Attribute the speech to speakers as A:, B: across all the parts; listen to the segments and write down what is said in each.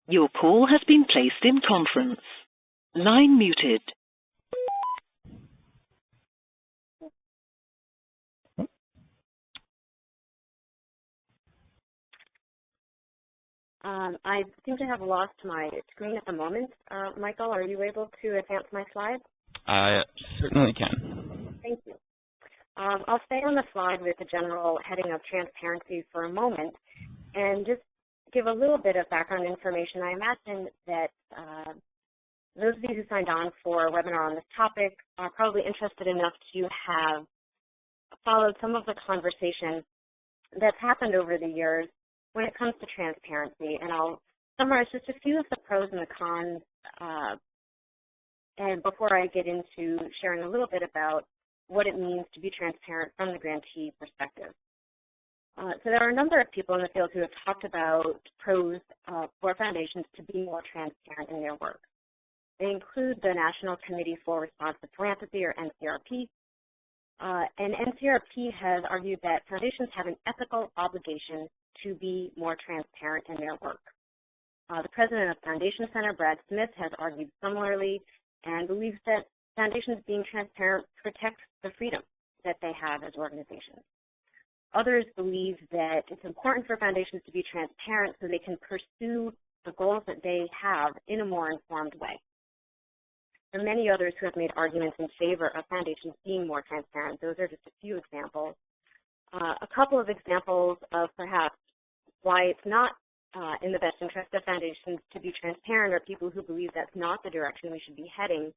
A: Your call has been placed in conference. Line muted.
B: I seem to have lost my screen at the moment. Michael, are you able to advance my slides?
C: I certainly can.
B: Thank you. I'll stay on the slide with the general heading of transparency for a moment and just give a little bit of background information. I imagine that those of you who signed on for a webinar on this topic are probably interested enough to have followed some of the conversation that's happened over the years when it comes to transparency. And I'll summarize just a few of the pros and the cons and before I get into sharing a little bit about what it means to be transparent from the grantee perspective. So there are a number of people in the field who have talked about pros for foundations to be more transparent in their work. They include the National Committee for Responsive Philanthropy, or NCRP. And NCRP has argued that foundations have an ethical obligation to be more transparent in their work. The president of Foundation Center, Brad Smith, has argued similarly and believes that foundations being transparent protects the freedom that they have as organizations. Others believe that it's important for foundations to be transparent so they can pursue the goals that they have in a more informed way. There are many others who have made arguments in favor of foundations being more transparent. Those are just a few examples. A couple of examples of perhaps why it's not in the best interest of foundations to be transparent are people who believe that's not the direction we should be heading.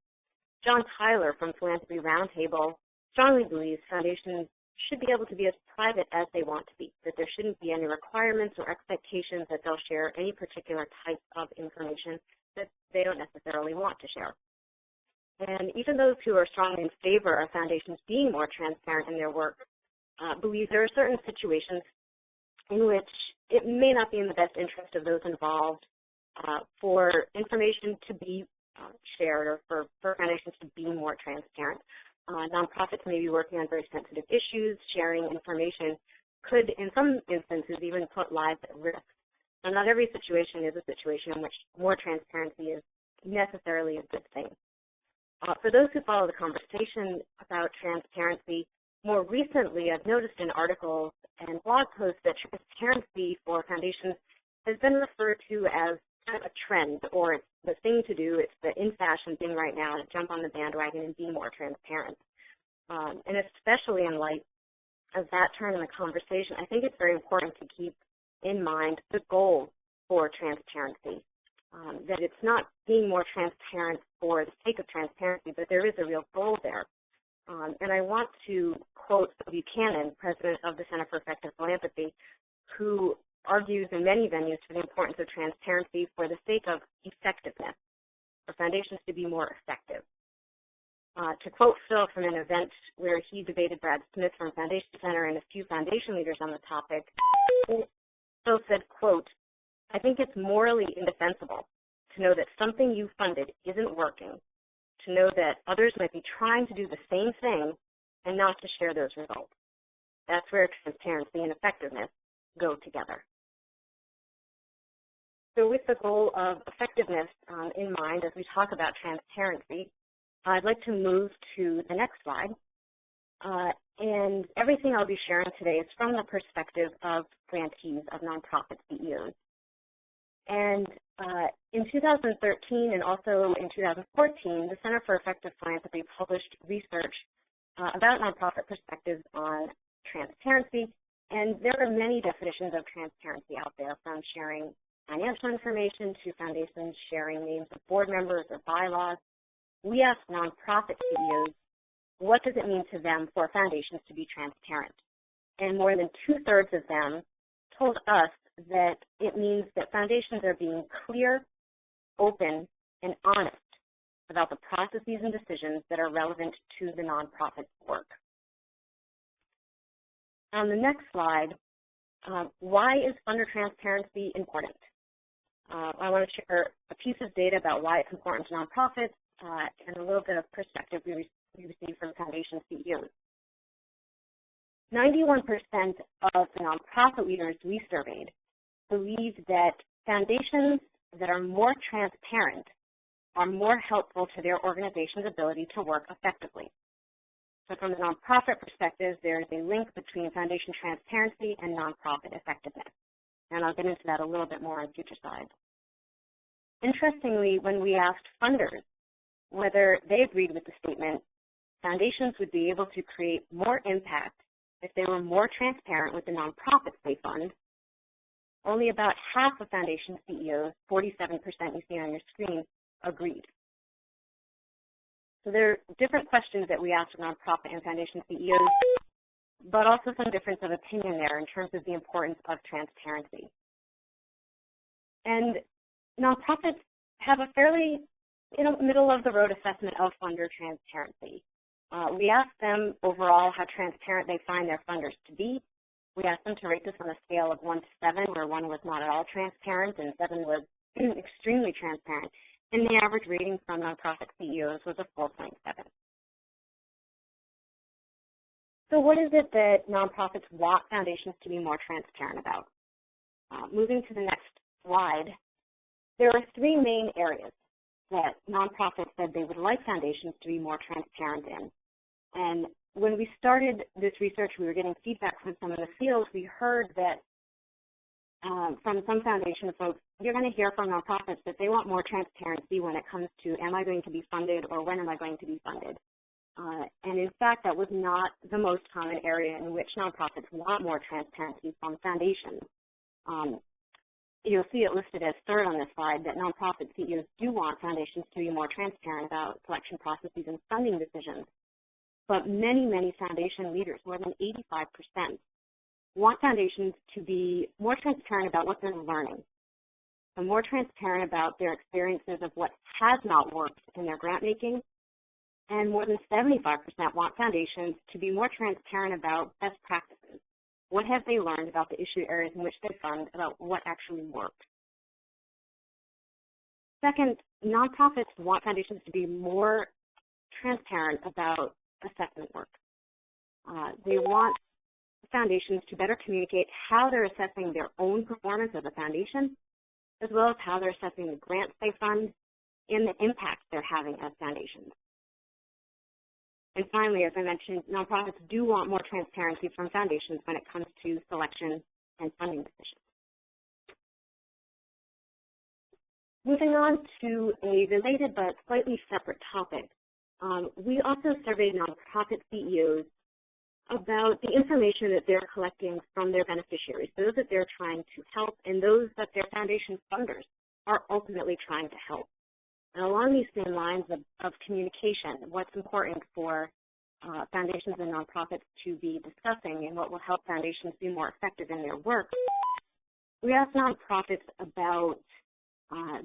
B: John Tyler from Philanthropy Roundtable strongly believes foundations should be able to be as private as they want to be, that there shouldn't be any requirements or expectations that they'll share any particular type of information that they don't necessarily want to share. And even those who are strongly in favor of foundations being more transparent in their work believe there are certain situations in which it may not be in the best interest of those involved for information to be shared or for foundations to be more transparent. Nonprofits may be working on very sensitive issues. Sharing information could, in some instances, even put lives at risk. So not every situation is a situation in which more transparency is necessarily a good thing. For those who follow the conversation about transparency, more recently I've noticed in articles and blog posts that transparency for foundations has been referred to as kind of a trend, or it's the thing to do, it's the in-fashion thing right now to jump on the bandwagon and be more transparent. And especially in light of that turn in the conversation, I think it's very important to keep in mind the goal for transparency. That it's not being more transparent for the sake of transparency, but there is a real goal there. And I want to quote Phil Buchanan, president of the Center for Effective Philanthropy, who argues in many venues for the importance of transparency for the sake of effectiveness, for foundations to be more effective. To quote Phil from an event where he debated Brad Smith from Foundation Center and a few foundation leaders on the topic, Phil said, quote, "I think it's morally indefensible to know that something you funded isn't working, to know that others might be trying to do the same thing and not to share those results. That's where transparency and effectiveness go together." So with the goal of effectiveness in mind, as we talk about transparency, I'd like to move to the next slide. And everything I'll be sharing today is from the perspective of grantees, of nonprofit CEOs. And in 2013 and also in 2014, the Center for Effective Philanthropy published research about nonprofit perspectives on transparency. And there are many definitions of transparency out there, from sharing financial information to foundations sharing names of board members or bylaws. We asked nonprofit CEOs, what does it mean to them for foundations to be transparent? And more than 2/3 of them told us that it means that foundations are being clear, open, and honest about the processes and decisions that are relevant to the nonprofit's work. On the next slide, why is funder transparency important? I want to share a piece of data about why it's important to nonprofits and a little bit of perspective we received from foundation CEOs. 91% of the nonprofit leaders we surveyed believe that foundations that are more transparent are more helpful to their organization's ability to work effectively. So from the nonprofit perspective, there is a link between foundation transparency and nonprofit effectiveness. And I'll get into that a little bit more on future slides. Interestingly, when we asked funders whether they agreed with the statement, foundations would be able to create more impact if they were more transparent with the nonprofits they fund, only about half of foundation CEOs, 47% you see on your screen, agreed. So there are different questions that we asked nonprofit and foundation CEOs, but also some difference of opinion there in terms of the importance of transparency. And nonprofits have a fairly middle-of-the-road assessment of funder transparency. We asked them overall how transparent they find their funders to be. We asked them to rate this on a scale of 1 to 7, where 1 was not at all transparent and 7 was extremely transparent. And the average rating from nonprofit CEOs was a 4.7. So what is it that nonprofits want foundations to be more transparent about? Moving to the next slide, there are 3 main areas that nonprofits said they would like foundations to be more transparent in. And when we started this research, we were getting feedback from some of the fields. We heard that from some foundation folks, you're going to hear from nonprofits that they want more transparency when it comes to, am I going to be funded or when am I going to be funded? And in fact, that was not the most common area in which nonprofits want more transparency from foundations. You'll see it listed as third on this slide that nonprofit CEOs do want foundations to be more transparent about selection processes and funding decisions. But many, many foundation leaders, more than 85%, want foundations to be more transparent about what they're learning, and more transparent about their experiences of what has not worked in their grant making, and more than 75% want foundations to be more transparent about best practices. What have they learned about the issue areas in which they fund, about what actually worked? Second, nonprofits want foundations to be more transparent about assessment work. They want foundations to better communicate how they're assessing their own performance as a foundation, as well as how they're assessing the grants they fund and the impact they're having as foundations. And finally, as I mentioned, nonprofits do want more transparency from foundations when it comes to selection and funding decisions. Moving on to a related but slightly separate topic, we also surveyed nonprofit CEOs about the information that they're collecting from their beneficiaries, those that they're trying to help and those that their foundation funders are ultimately trying to help. And along these same lines of communication, what's important for foundations and nonprofits to be discussing and what will help foundations be more effective in their work, we asked nonprofits about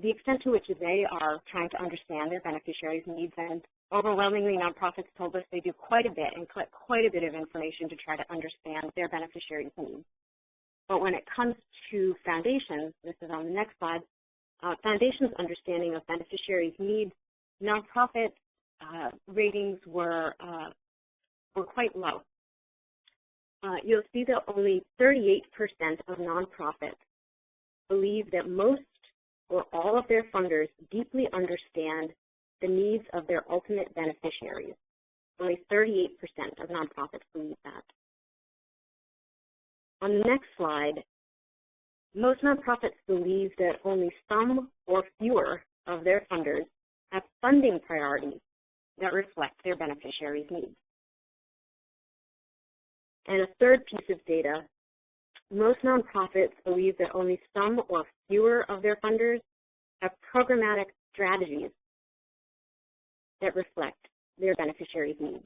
B: the extent to which they are trying to understand their beneficiaries' needs, and overwhelmingly nonprofits told us they do quite a bit and collect quite a bit of information to try to understand their beneficiaries' needs. But when it comes to foundations, this is on the next slide, foundations' understanding of beneficiaries' needs, nonprofit ratings were quite low. You'll see that only 38% of nonprofits believe that most or all of their funders deeply understand the needs of their ultimate beneficiaries. Only 38% of nonprofits believe that. On the next slide, most nonprofits believe that only some or fewer of their funders have funding priorities that reflect their beneficiaries' needs. And a third piece of data, most nonprofits believe that only some or fewer of their funders have programmatic strategies that reflect their beneficiaries' needs.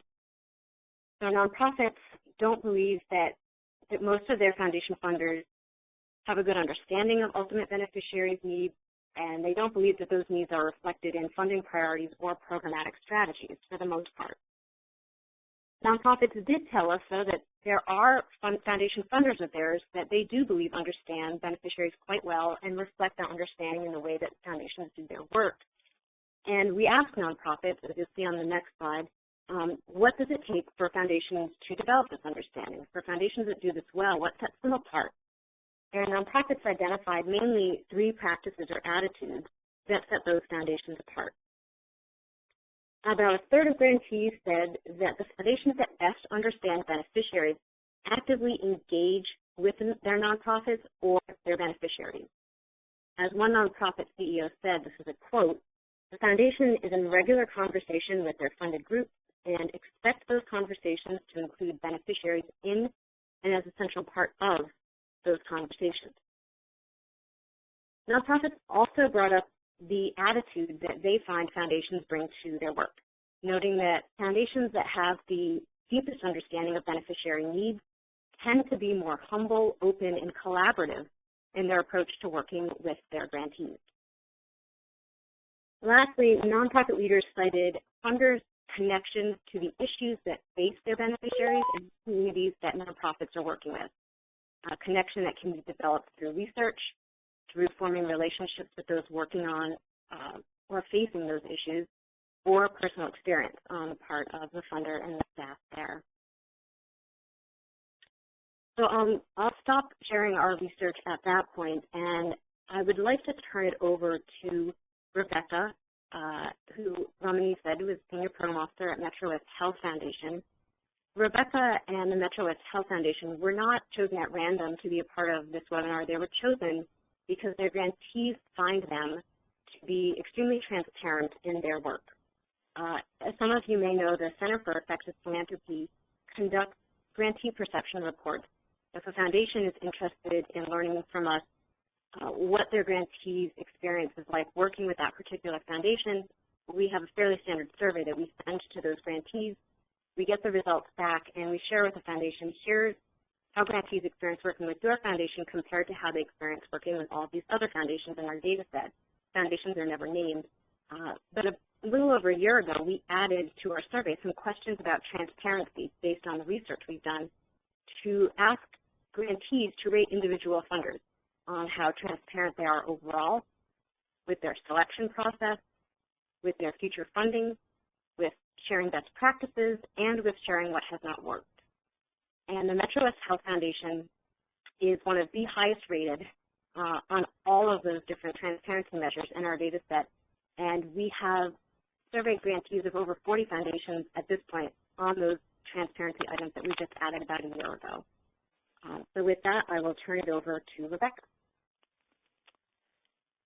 B: So nonprofits don't believe that most of their foundation funders have a good understanding of ultimate beneficiaries' needs, and they don't believe that those needs are reflected in funding priorities or programmatic strategies for the most part. Nonprofits did tell us, though, that there are foundation funders of theirs that they do believe understand beneficiaries quite well and reflect that understanding in the way that foundations do their work. And we asked nonprofits, as you'll see on the next slide, what does it take for foundations to develop this understanding? For foundations that do this well, what sets them apart? And nonprofits identified mainly 3 practices or attitudes that set those foundations apart. About a third of grantees said that the foundations that best understand beneficiaries actively engage with their nonprofits or their beneficiaries. As one nonprofit CEO said, this is a quote, "The foundation is in regular conversation with their funded groups and expect those conversations to include beneficiaries in and as a central part of those conversations." Nonprofits also brought up the attitude that they find foundations bring to their work, noting that foundations that have the deepest understanding of beneficiary needs tend to be more humble, open, and collaborative in their approach to working with their grantees. Lastly, nonprofit leaders cited funders' connections to the issues that face their beneficiaries and communities that nonprofits are working with. A connection that can be developed through research, through forming relationships with those working on or facing those issues, or personal experience on the part of the funder and the staff there. So I'll stop sharing our research at that point, and I would like to turn it over to Rebecca, who Ramani said was Senior Program Officer at Metro West Health Foundation. Rebecca and the Metro West Health Foundation were not chosen at random to be a part of this webinar. They were chosen because their grantees find them to be extremely transparent in their work. As some of you may know, the Center for Effective Philanthropy conducts grantee perception reports. If a foundation is interested in learning from us what their grantees' experience is like working with that particular foundation, we have a fairly standard survey that we send to those grantees. We get the results back and we share with the foundation, here's how grantees experience working with your foundation compared to how they experience working with all these other foundations in our data set. Foundations are never named. But a little over a year ago, we added to our survey some questions about transparency based on the research we've done to ask grantees to rate individual funders on how transparent they are overall with their selection process, with their future funding, with sharing best practices, and with sharing what has not worked. And the Metro West Health Foundation is one of the highest rated on all of those different transparency measures in our data set. And we have surveyed grantees of over 40 foundations at this point on those transparency items that we just added about a year ago. So with that, I will turn it over to Rebecca.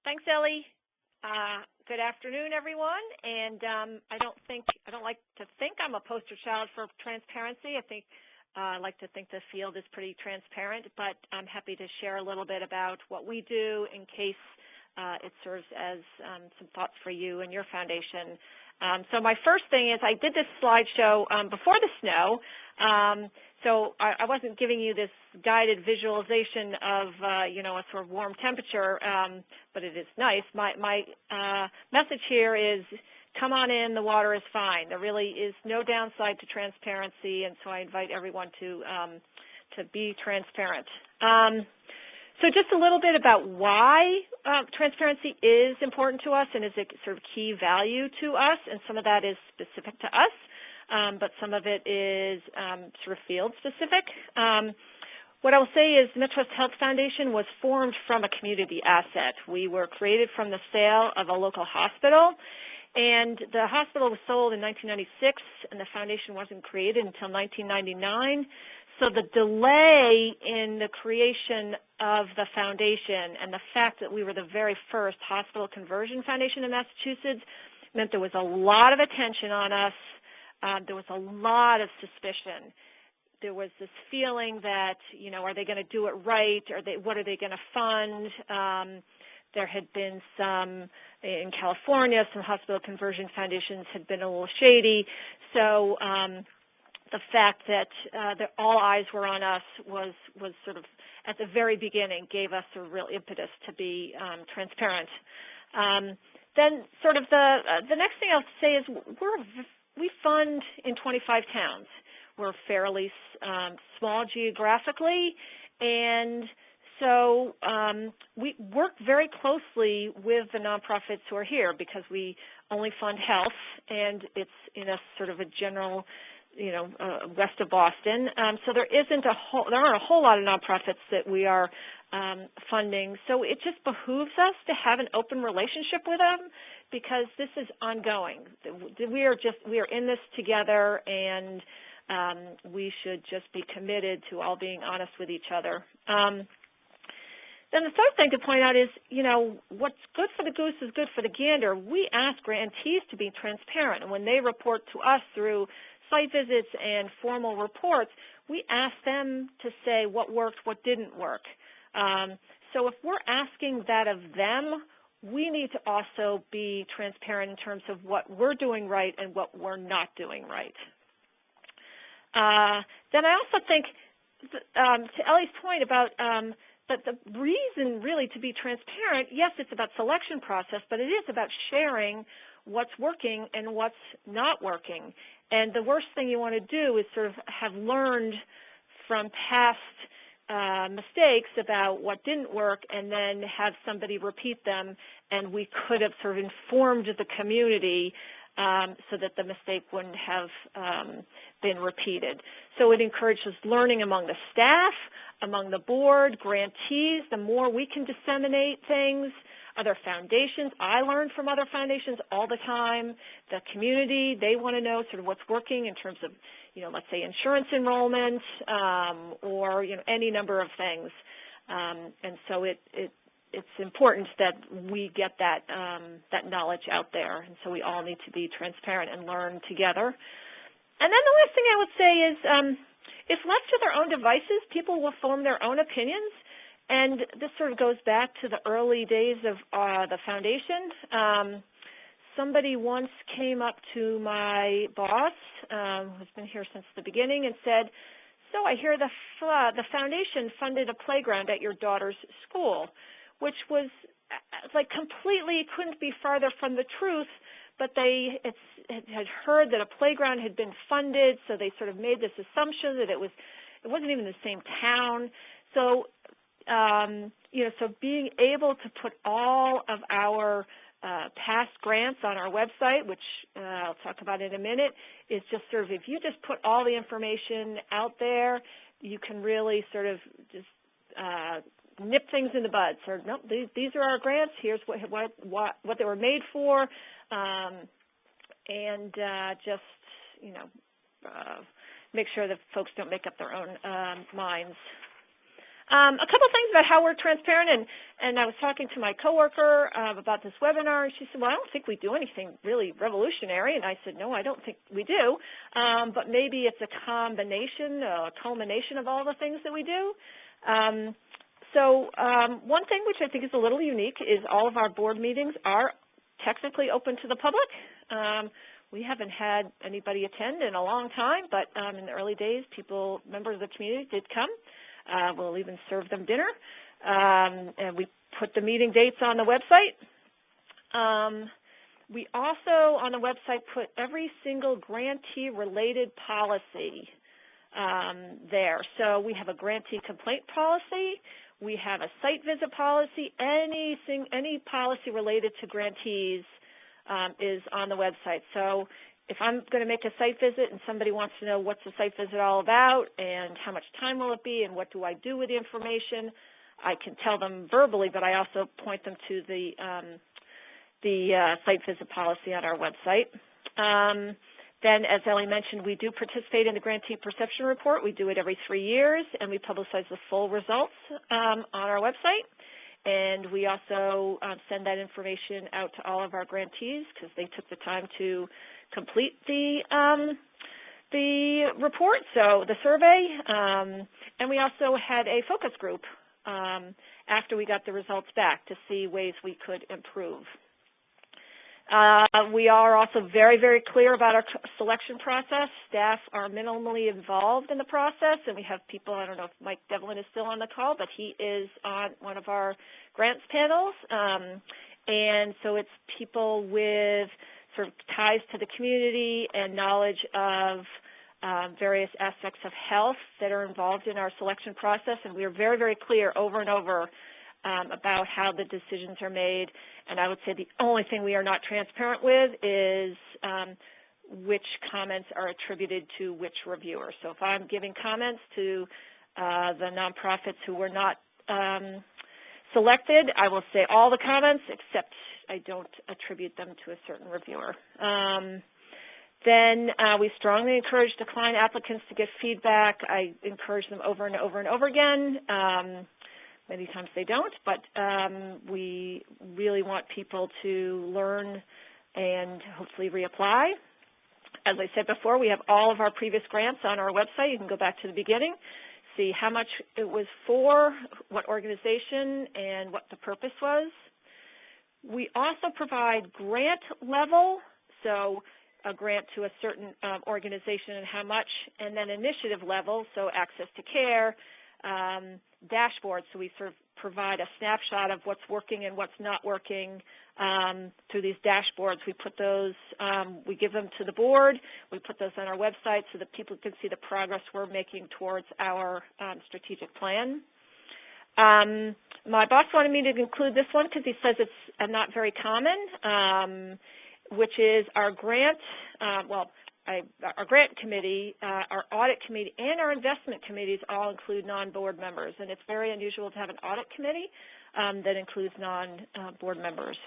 D: Thanks, Ellie. Good afternoon, everyone. And I don't like to think I'm a poster child for transparency. I like to think the field is pretty transparent, but I'm happy to share a little bit about what we do in case it serves as some thoughts for you and your foundation. So my first thing is I did this slideshow before the snow. So I wasn't giving you this guided visualization of, a sort of warm temperature, but it is nice. My message here is come on in, the water is fine. There really is no downside to transparency, and so I invite everyone to be transparent. So just a little bit about why transparency is important to us and is a sort of key value to us, and some of that is specific to us. But some of it is sort of field specific. What I will say is the Metro West Health Foundation was formed from a community asset. We were created from the sale of a local hospital, and the hospital was sold in 1996, and the foundation wasn't created until 1999. So the delay in the creation of the foundation and the fact that we were the very first hospital conversion foundation in Massachusetts meant there was a lot of attention on us. There was a lot of suspicion. There was this feeling that, are they going to do it right? What are they going to fund? There had been some, in California, some hospital conversion foundations had been a little shady. So the fact that all eyes were on us was sort of, at the very beginning, gave us a real impetus to be transparent. Then sort of the next thing I'll say is we fund in 25 towns. We're fairly small geographically, and so we work very closely with the nonprofits who are here because we only fund health, and it's in a sort of a general, west of Boston. So there aren't a whole lot of nonprofits that we are funding. So it just behooves us to have an open relationship with them because this is ongoing. We are in this together, and we should just be committed to all being honest with each other. Then the third thing to point out is, what's good for the goose is good for the gander. We ask grantees to be transparent, and when they report to us through site visits and formal reports, we ask them to say what worked, what didn't work. So if we're asking that of them, we need to also be transparent in terms of what we're doing right and what we're not doing right. Then I also think, to Ellie's point about that the reason really to be transparent, yes, it's about selection process, but it is about sharing what's working and what's not working. And the worst thing you want to do is sort of have learned from past mistakes about what didn't work and then have somebody repeat them, and we could have sort of informed the community so that the mistake wouldn't have been repeated. So it encourages learning among the staff, among the board, grantees. The more we can disseminate things, other foundations. I learn from other foundations all the time. The community, they want to know sort of what's working in terms of, let's say insurance enrollment or, any number of things. And so it's important that we get that knowledge out there. And so we all need to be transparent and learn together. And then the last thing I would say is if left to their own devices, people will form their own opinions. And this sort of goes back to the early days of the foundation. Somebody once came up to my boss, who's been here since the beginning, and said, "So I hear the foundation funded a playground at your daughter's school," which was like completely couldn't be farther from the truth. But they had heard that a playground had been funded, so they sort of made this assumption that it wasn't even the same town. So so being able to put all of our past grants on our website, which I'll talk about in a minute, is just sort of, if you just put all the information out there, you can really sort of just nip things in the bud. So, nope, these are our grants. Here's what they were made for, and just make sure that folks don't make up their own minds. A couple things about how we're transparent, and I was talking to my coworker about this webinar, and she said, "Well, I don't think we do anything really revolutionary," and I said, "No, I don't think we do, but maybe it's a culmination of all the things that we do." So one thing which I think is a little unique is all of our board meetings are technically open to the public. We haven't had anybody attend in a long time, but in the early days, members of the community did come. We'll even serve them dinner, and we put the meeting dates on the website. We also, on the website, put every single grantee-related policy there. So we have a grantee complaint policy. We have a site visit policy. Any policy related to grantees is on the website. So if I'm going to make a site visit and somebody wants to know what's the site visit all about and how much time will it be and what do I do with the information, I can tell them verbally, but I also point them to the site visit policy on our website. Then, as Ellie mentioned, we do participate in the Grantee Perception Report. We do it every 3 years, and we publicize the full results on our website. And we also send that information out to all of our grantees because they took the time to complete the report, so the survey. And we also had a focus group after we got the results back to see ways we could improve. We are also very, very clear about our selection process. Staff are minimally involved in the process, and we have people, I don't know if Mike Devlin is still on the call, but he is on one of our grants panels. And so it's people with sort of ties to the community and knowledge of various aspects of health that are involved in our selection process, and we are very, very clear over and over about how the decisions are made. And I would say the only thing we are not transparent with is which comments are attributed to which reviewer. So if I'm giving comments to the nonprofits who were not selected. I will say all the comments, except I don't attribute them to a certain reviewer. Then we strongly encourage decline applicants to give feedback. I encourage them over and over and over again. Many times they don't, but we really want people to learn and hopefully reapply. As I said before, we have all of our previous grants on our website. You can go back to the beginning, see how much it was for, what organization, and what the purpose was. We also provide grant level, so a grant to a certain organization and how much, and then initiative level, so access to care, dashboards, so we sort of provide a snapshot of what's working and what's not working through these dashboards. We put those, we give them to the board, we put those on our website so that people can see the progress we're making towards our strategic plan. My boss wanted me to include this one because he says it's not very common, which is our grant, our grant committee, our audit committee, and our investment committees all include non-board members, and it's very unusual to have an audit committee that includes non-board members.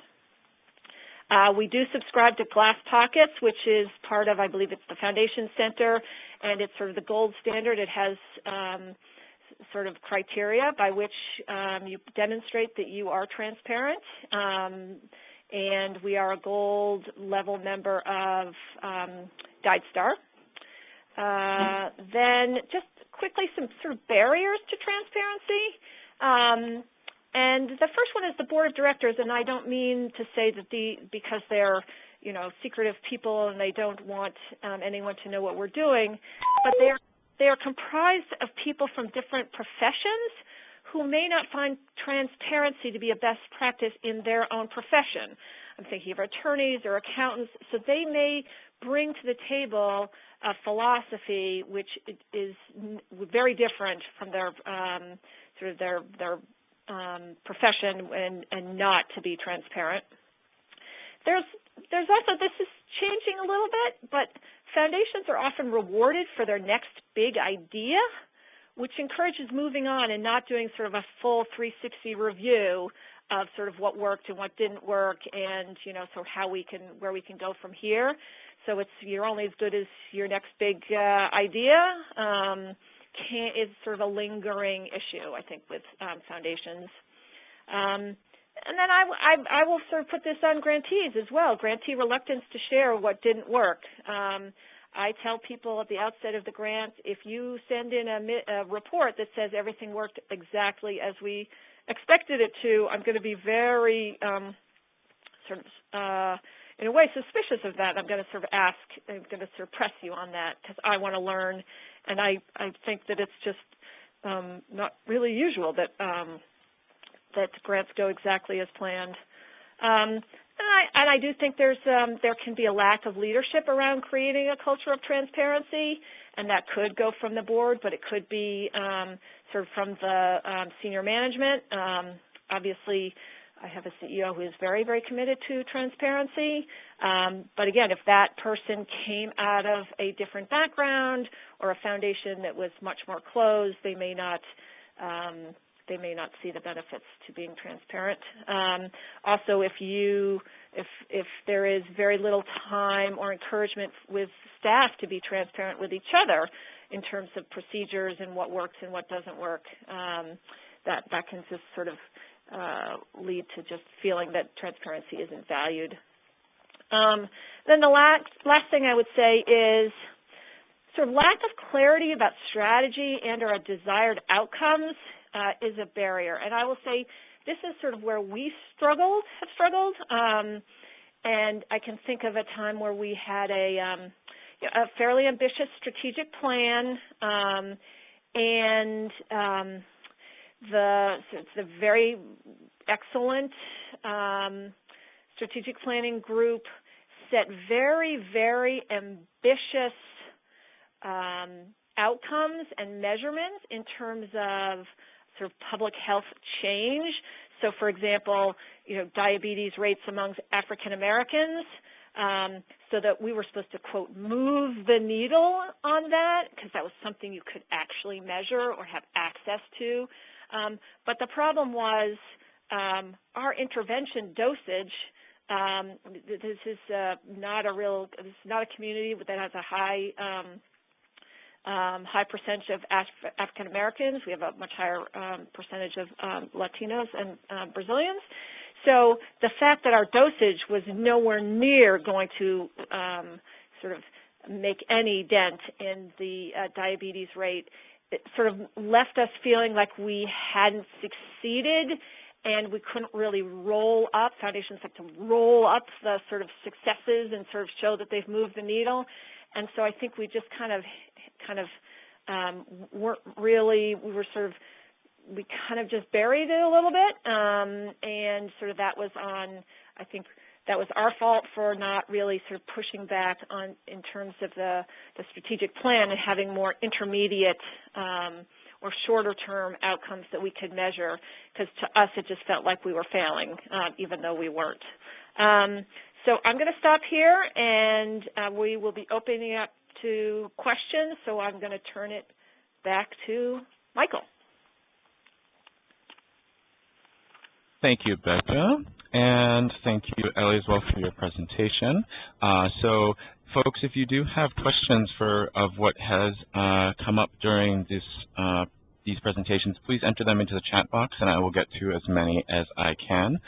D: We do subscribe to Glass Pockets, which is part of, I believe it's the Foundation Center, and it's sort of the gold standard. It has sort of criteria by which you demonstrate that you are transparent. And we are a gold level member of GuideStar. Then just quickly some sort of barriers to transparency. And the first one is the board of directors, and I don't mean to say that because they're, you know, secretive people and they don't want anyone to know what we're doing, but they are comprised of people from different professions who may not find transparency to be a best practice in their own profession. I'm thinking of attorneys or accountants, so they may bring to the table a philosophy which is very different from their sort of their profession and not to be transparent. There's also, this is changing a little bit, but foundations are often rewarded for their next big idea, which encourages moving on and not doing sort of a full 360 review of sort of what worked and what didn't work, and so where we can go from here. So you're only as good as your next big idea. Is sort of a lingering issue, I think, with foundations. And then I will sort of put this on grantees as well. Grantee reluctance to share what didn't work. I tell people at the outset of the grant, if you send in a report that says everything worked exactly as we expected it to, I'm going to be very in a way suspicious of that. I'm going to sort of press you on that because I want to learn, and I think that it's just not really usual that that grants go exactly as planned. And I do think there can be a lack of leadership around creating a culture of transparency, and that could go from the board, but it could be sort of from the senior management. Obviously, I have a CEO who is very, very committed to transparency, but again, if that person came out of a different background or a foundation that was much more closed, they may not see the benefits to being transparent. Also, if there is very little time or encouragement with staff to be transparent with each other in terms of procedures and what works and what doesn't work, that can just sort of lead to just feeling that transparency isn't valued. Then the last thing I would say is sort of lack of clarity about strategy and or desired outcomes is a barrier. And I will say this is sort of where we have struggled. And I can think of a time where we had a fairly ambitious strategic plan, and the very excellent strategic planning group set very, very ambitious outcomes and measurements in terms of sort of public health change. So, for example, diabetes rates among African Americans, so that we were supposed to, quote, move the needle on that because that was something you could actually measure or have access to. But the problem was our intervention dosage. This is not a community that has a high percentage of African Americans. We have a much higher percentage of Latinos and Brazilians. So the fact that our dosage was nowhere near going to sort of make any dent in the diabetes rate, it sort of left us feeling like we hadn't succeeded, and we couldn't really roll up. Foundations like to roll up the sort of successes and sort of show that they've moved the needle. And so I think we just weren't really, we kind of just buried it a little bit, and sort of that was I think that was our fault for not really sort of pushing back on in terms of the strategic plan and having more intermediate or shorter term outcomes that we could measure, because to us it just felt like we were failing, even though we weren't. So I'm going to stop here, and we will be opening up to questions, so I'm going to turn it back to Michael.
C: Thank you, Becca, and thank you, Ellie, as well for your presentation. So, folks, if you do have questions of what has come up during these presentations, please enter them into the chat box, and I will get to as many as I can.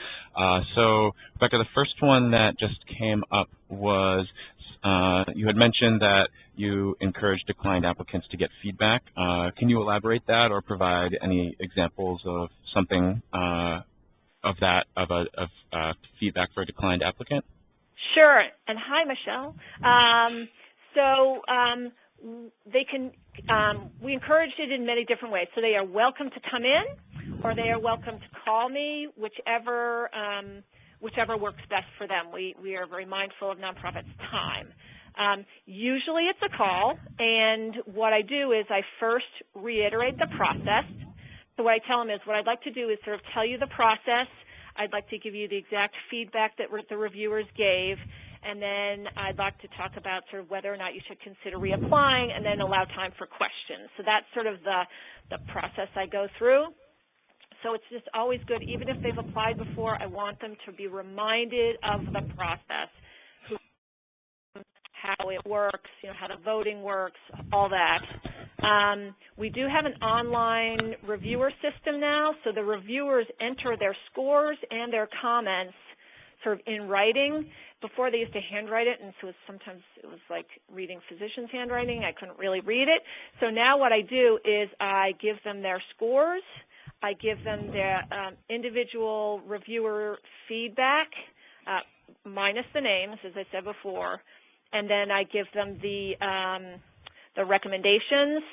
C: So, Rebecca, the first one that just came up was you had mentioned that you encourage declined applicants to get feedback. Can you elaborate that or provide any examples of something of feedback for a declined applicant?
D: Sure, and hi, Michelle. They can, we encouraged it in many different ways. So they are welcome to come in, or they are welcome to call me, whichever works best for them. We are very mindful of nonprofits' time. Usually it's a call, and what I do is I first reiterate the process. So what I tell them is, what I'd like to do is sort of tell you the process. I'd like to give you the exact feedback that the reviewers gave, and then I'd like to talk about sort of whether or not you should consider reapplying, and then allow time for questions. So that's sort of the process I go through. So it's just always good, even if they've applied before, I want them to be reminded of the process, how it works, how the voting works, all that. We do have an online reviewer system now, so the reviewers enter their scores and their comments sort of in writing. Before they used to handwrite it, and so sometimes it was like reading physicians' handwriting. I couldn't really read it. So now what I do is I give them their scores, I give them their individual reviewer feedback, minus the names, as I said before, and then I give them the recommendations.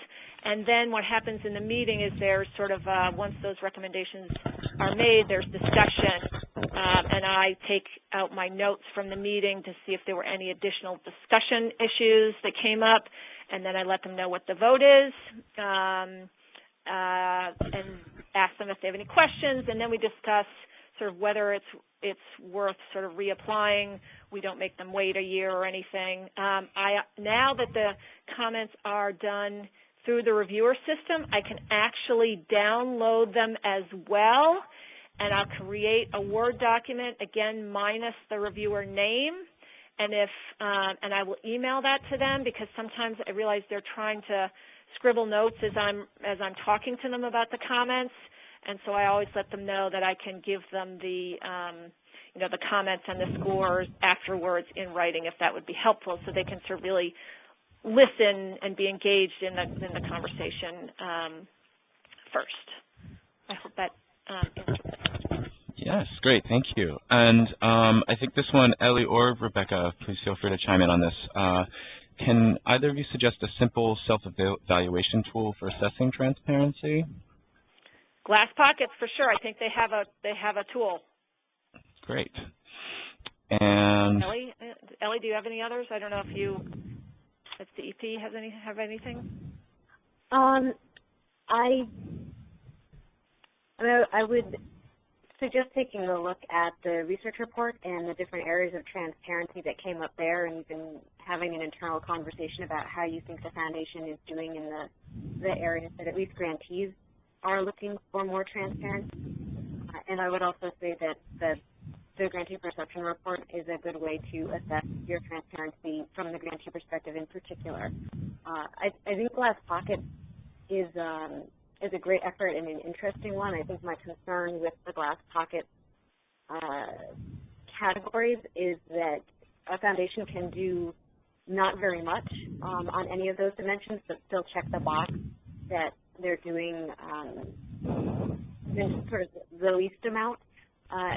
D: And then what happens in the meeting is there's sort of, once those recommendations are made, there's discussion, and I take out my notes from the meeting to see if there were any additional discussion issues that came up, and then I let them know what the vote is, and ask them if they have any questions, and then we discuss sort of whether it's worth sort of reapplying. We don't make them wait a year or anything. Now that the comments are done through the reviewer system, I can actually download them as well, and I'll create a Word document, again, minus the reviewer name, and and I will email that to them, because sometimes I realize they're trying to scribble notes as I'm talking to them about the comments, and so I always let them know that I can give them the the comments and the scores afterwards in writing, if that would be helpful, so they can sort of really listen and be engaged in the conversation first. I hope that answers it.
C: Yes, great, thank you. And I think this one, Ellie or Rebecca, please feel free to chime in on this. Can either of you suggest a simple self-evaluation tool for assessing transparency?
D: Glass Pockets, for sure. I think they have a tool.
C: Great. And
D: Ellie, do you have any others? I don't know if the EP have anything.
B: I would suggest taking a look at the research report and the different areas of transparency that came up there, and even having an internal conversation about how you think the foundation is doing in the areas that at least grantees are looking for more transparency. And I would also say that the Grantee Perception Report is a good way to assess your transparency from the grantee perspective in particular. I think Glass Pocket is a great effort and an interesting one. I think my concern with the Glass Pocket categories is that a foundation can do not very much on any of those dimensions, but still check the box that they're doing sort of the least amount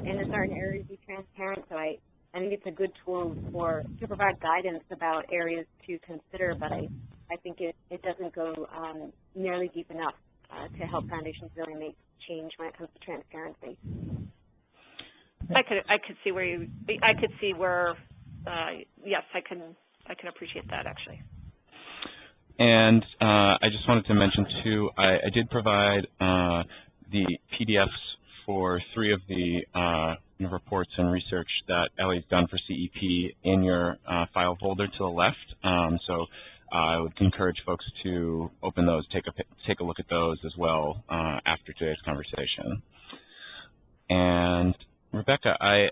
B: in a certain area to be transparent. So I think it's a good tool to provide guidance about areas to consider, but I think it doesn't go nearly deep enough to help foundations really make change when it comes to transparency.
D: I could see where yes, I can appreciate that actually.
C: And I just wanted to mention too, I did provide the PDFs for 3 of the reports and research that Ellie's done for CEP in your file folder to the left. So I would encourage folks to open those, take a look at those as well after today's conversation. And Rebecca, I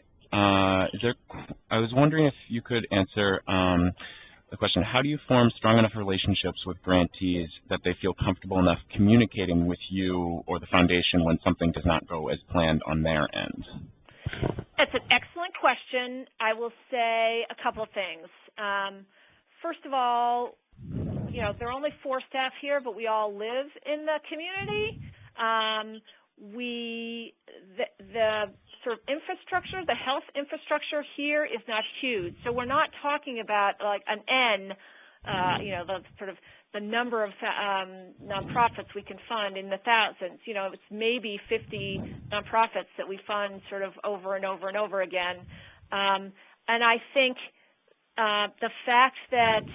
C: was wondering if you could answer the question, how do you form strong enough relationships with grantees that they feel comfortable enough communicating with you or the foundation when something does not go as planned on their end?
D: That's an excellent question. I will say a couple of things. First of all, there are only 4 staff here, but we all live in the community. The sort of infrastructure, the health infrastructure here is not huge. So we're not talking about like an N, the sort of the number of nonprofits we can fund in the thousands. It's maybe 50 nonprofits that we fund sort of over and over and over again. And I think the fact that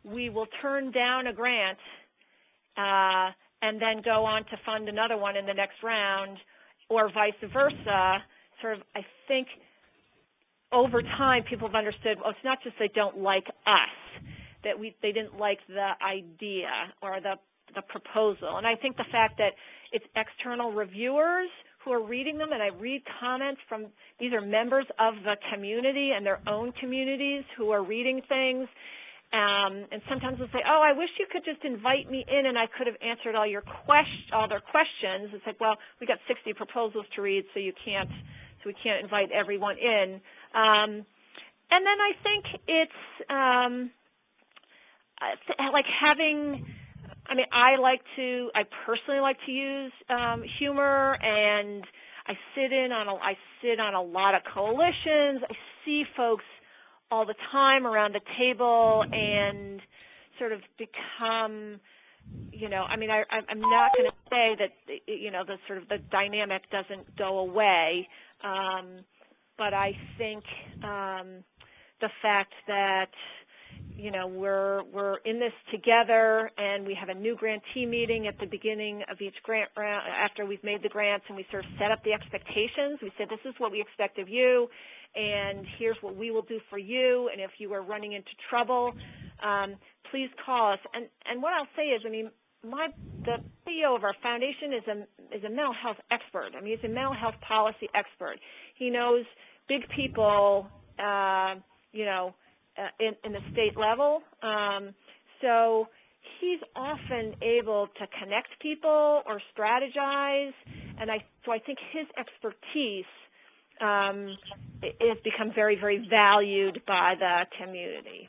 D: we will turn down a grant and then go on to fund another one in the next round, or vice versa, I think over time people have understood, it's not just they don't like us, that they didn't like the idea or the proposal. And I think the fact that it's external reviewers who are reading them, and I read comments from, these are members of the community and their own communities who are reading things. And sometimes they'll say, I wish you could just invite me in and I could have answered all their questions. It's like, well, we got 60 proposals to read, so we can't invite everyone in. And then I think it's like having, I personally like to use humor, and I sit on a lot of coalitions. I see folks all the time around the table and sort of become, I'm not going to say that, the sort of the dynamic doesn't go away, but I think the fact that, we're in this together, and we have a new grantee meeting at the beginning of each grant round after we've made the grants, and we sort of set up the expectations. We said, this is what we expect of you, and here's what we will do for you, and if you are running into trouble, please call us. And what I'll say is, the CEO of our foundation is a mental health expert. He's a mental health policy expert. He knows big people, in the state level. So he's often able to connect people or strategize, and so I think his expertise has become very, very valued by the community.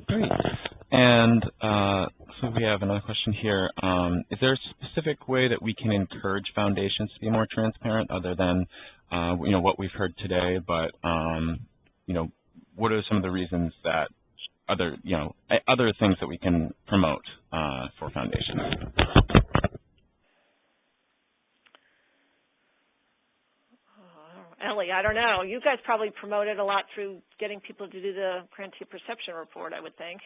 C: Great. And so we have another question here. Is there a specific way that we can encourage foundations to be more transparent other than, what we've heard today, but, what are some of the reasons that other things that we can promote for foundations?
D: Ellie, I don't know. You guys probably promoted a lot through getting people to do the Grantee Perception Report, I would think.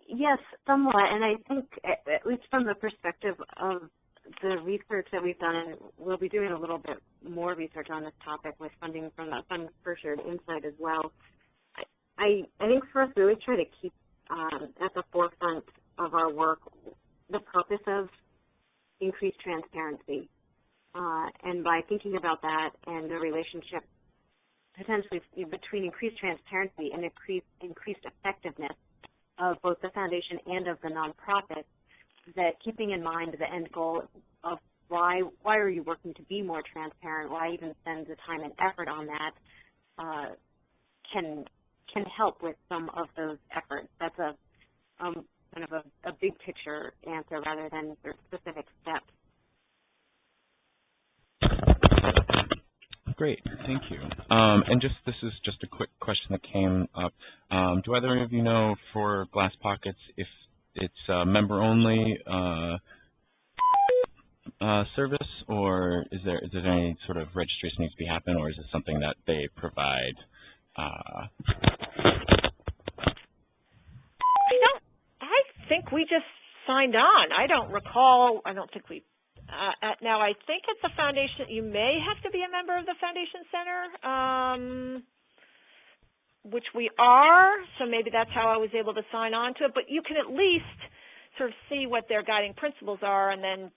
B: Yes, somewhat, and I think at least from the perspective of the research that we've done, and we'll be doing a little bit more research on this topic with funding from the Fund for Shared Insight as well. I think for us, we always try to keep at the forefront of our work the purpose of increased transparency. And by thinking about that and the relationship potentially between increased transparency and increased effectiveness of both the foundation and of the nonprofit, that keeping in mind the end goal of why are you working to be more transparent, why even spend the time and effort on that, can help with some of those efforts. That's a kind of a big picture answer rather than sort of specific steps.
C: Great, thank you. And this is just a quick question that came up. Do either of you know for Glass Pockets if it's member-only service, or is there any sort of registration needs to be happen, or is it something that they provide?
D: I think we just signed on. I don't recall. I don't think we. Now, I think it's a foundation. You may have to be a member of the Foundation Center, which we are, so maybe that's how I was able to sign on to it. But you can at least sort of see what their guiding principles are and then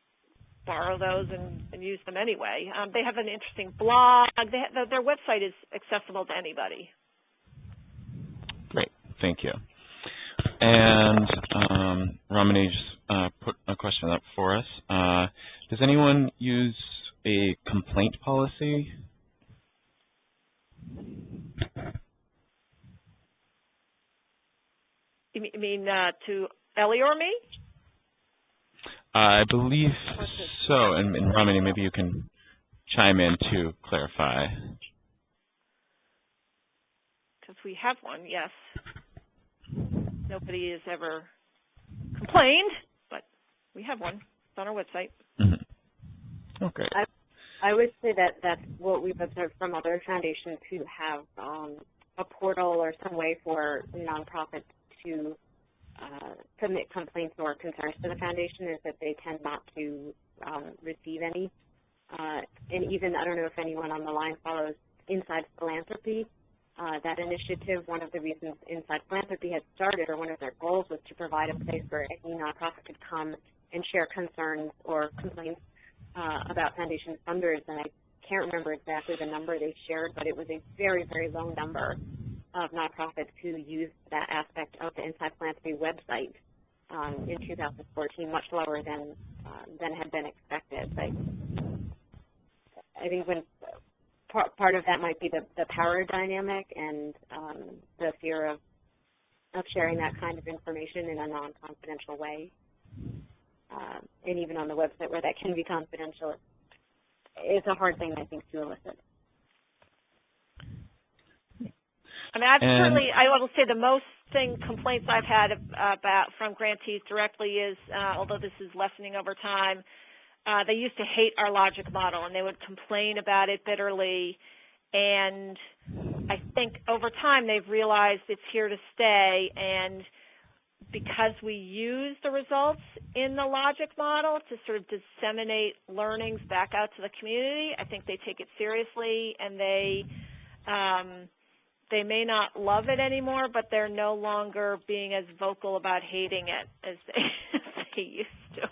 D: borrow those and use them anyway. They have an interesting blog. Their website is accessible to anybody.
C: Great, thank you. And Ramani just put a question up for us. Does anyone use a complaint policy?
D: You mean to Ellie or me?
C: I believe so. And Ramani, maybe you can chime in to clarify.
D: Because we have one, yes. Nobody has ever complained, but we have one. It's on our website.
C: Mm-hmm. Okay.
B: I would say that that's what we've observed from other foundations who have a portal or some way for nonprofits to submit complaints or concerns to the foundation, is that they tend not to receive any. And even, I don't know if anyone on the line follows Inside Philanthropy. That initiative, one of the reasons Inside Philanthropy had started, or one of their goals, was to provide a place where any nonprofit could come and share concerns or complaints about foundation funders. And I can't remember exactly the number they shared, but it was a very, very low number of nonprofits who used that aspect of the Inside Philanthropy website in 2014, much lower than had been expected. But I think when part of that might be the power dynamic and the fear of sharing that kind of information in a non-confidential way. And even on the website where that can be confidential, it's a hard thing, I think, to elicit.
D: I mean, I will say the most complaints I've had about from grantees directly is, although this is lessening over time, they used to hate our logic model, and they would complain about it bitterly. And I think over time they've realized it's here to stay. And because we use the results in the logic model to sort of disseminate learnings back out to the community, I think they take it seriously, and they may not love it anymore, but they're no longer being as vocal about hating it as they used to.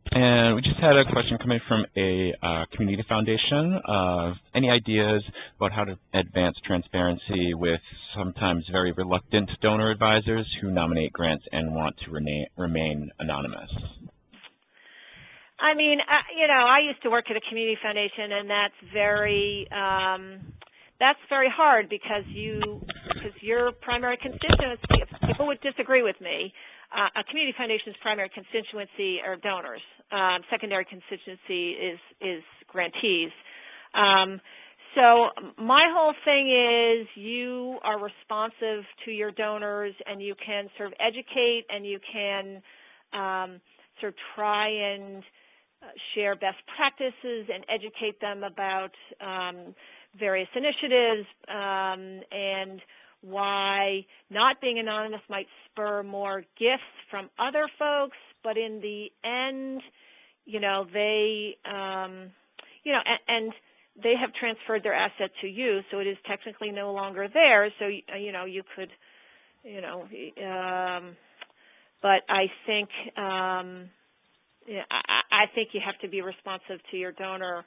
C: And we just had a question coming from a community foundation. Any ideas about how to advance transparency with sometimes very reluctant donor advisors who nominate grants and want to remain anonymous?
D: I mean, I used to work at a community foundation, and that's very hard because your primary constituency, if people would disagree with me, a community foundation's primary constituency are donors. Secondary constituency is grantees. So my whole thing is you are responsive to your donors, and you can sort of educate, and you can sort of try and share best practices and educate them about various initiatives and why not being anonymous might spur more gifts from other folks, but in the end, they, and they have transferred their asset to you, so it is technically no longer theirs. So you could, but I think yeah, I think you have to be responsive to your donor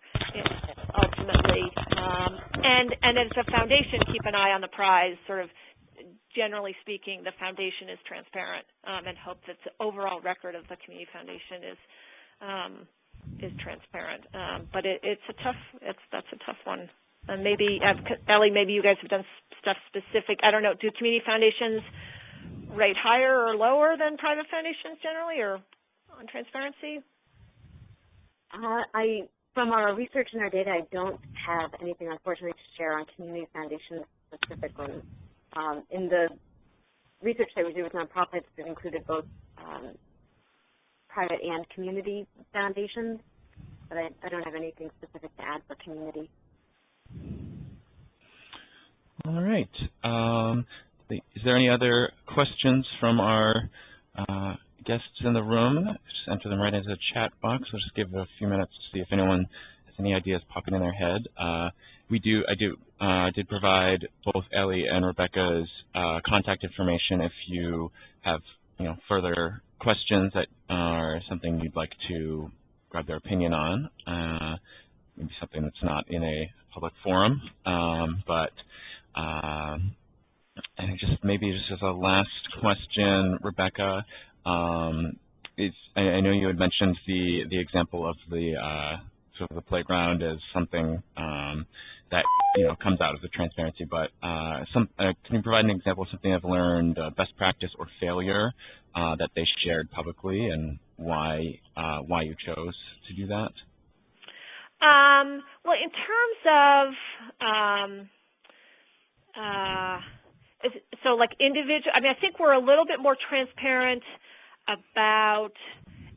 D: ultimately, and as a foundation, keep an eye on the prize. Sort of generally speaking, the foundation is transparent, and hope that the overall record of the community foundation is transparent. But that's a tough one. And maybe Ellie, maybe you guys have done stuff specific. I don't know. Do community foundations rate higher or lower than private foundations generally, or on transparency?
B: From our research and our data, I don't have anything, unfortunately, to share on community foundations specifically. In the research that we do with nonprofits, it included both private and community foundations, but I don't have anything specific to add for community.
C: All right. Is there any other questions from our guests in the room? Just enter them right into the chat box. We'll just give it a few minutes to see if anyone has any ideas popping in their head. I did provide both Ellie and Rebecca's contact information if you have further questions that are something you'd like to grab their opinion on. Maybe something that's not in a public forum, and maybe just as a last question, Rebecca, I know you had mentioned the example of the sort of the playground as something that comes out of the transparency, but can you provide an example of something I've learned, best practice or failure that they shared publicly, and why you chose to do that?
D: Well, in terms of so like individual, I think we're a little bit more transparent about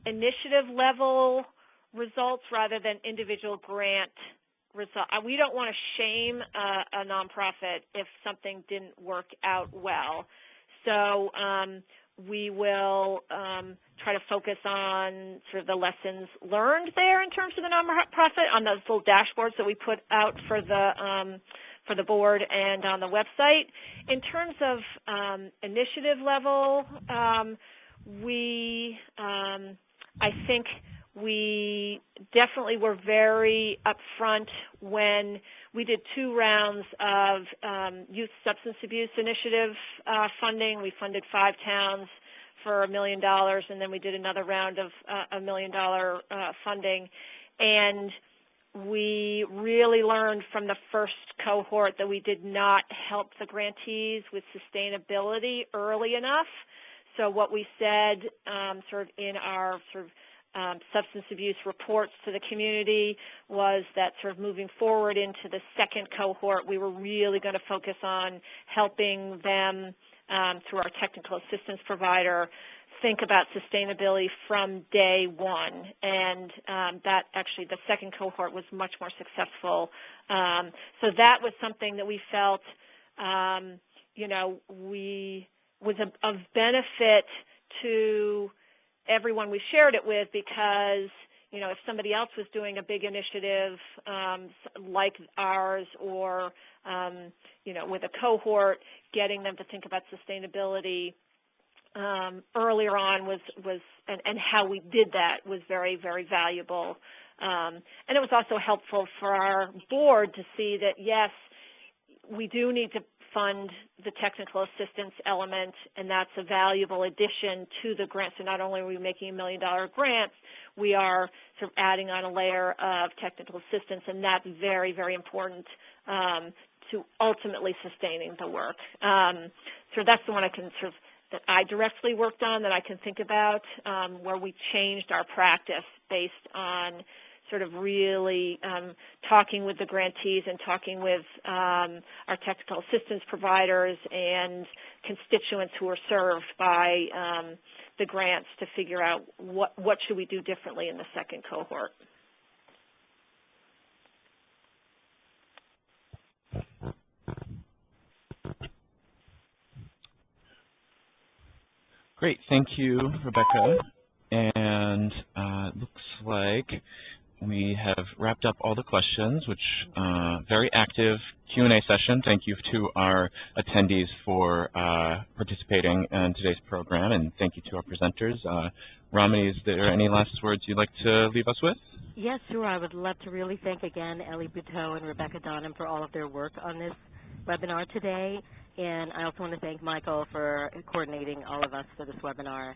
D: initiative level results rather than individual grant results. We don't want to shame a nonprofit if something didn't work out well. So we will try to focus on sort of the lessons learned there in terms of the nonprofit on those little dashboards that we put out for the board and on the website. In terms of initiative level, I think we definitely were very upfront when we did 2 rounds of youth substance abuse initiative funding. We funded 5 towns for $1 million, and then we did another round of $1 million funding. And we really learned from the first cohort that we did not help the grantees with sustainability early enough. So what we said sort of in our sort of substance abuse reports to the community was that sort of moving forward into the second cohort, we were really going to focus on helping them through our technical assistance provider think about sustainability from day one. And that actually, the second cohort was much more successful. So that was something that we felt, was of benefit to everyone we shared it with, because if somebody else was doing a big initiative like ours, or with a cohort, getting them to think about sustainability earlier on was and how we did that was very, very valuable. And it was also helpful for our board to see that, yes, we do need to fund the technical assistance element, and that's a valuable addition to the grant. So not only are we making $1 million grants, we are sort of adding on a layer of technical assistance, and that's very, very important to ultimately sustaining the work. So that's the one that I directly worked on that I can think about, where we changed our practice based on sort of really talking with the grantees and talking with our technical assistance providers and constituents who are served by the grants to figure out what should we do differently in the second cohort.
C: Great, thank you, Rebecca. And it looks like we have wrapped up all the questions, which very active Q&A session. Thank you to our attendees for participating in today's program, and thank you to our presenters. Ramani, is there any last words you'd like to leave us with?
E: Yes, sure. I would love to really thank again Ellie Buteau and Rebecca Donham for all of their work on this webinar today. And I also want to thank Michael for coordinating all of us for this webinar.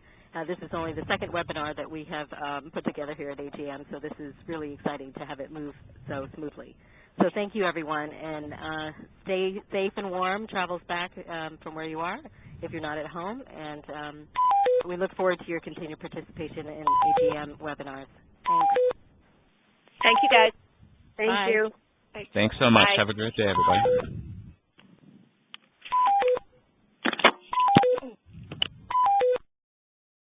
E: This is only the second webinar that we have put together here at AGM, so this is really exciting to have it move so smoothly. So thank you, everyone, and stay safe and warm. Travels back from where you are if you're not at home, and we look forward to your continued participation in AGM webinars. Thanks.
D: Thank you, guys.
B: Thank you.
C: Thanks so much.
D: Bye.
C: Have a great day, everybody.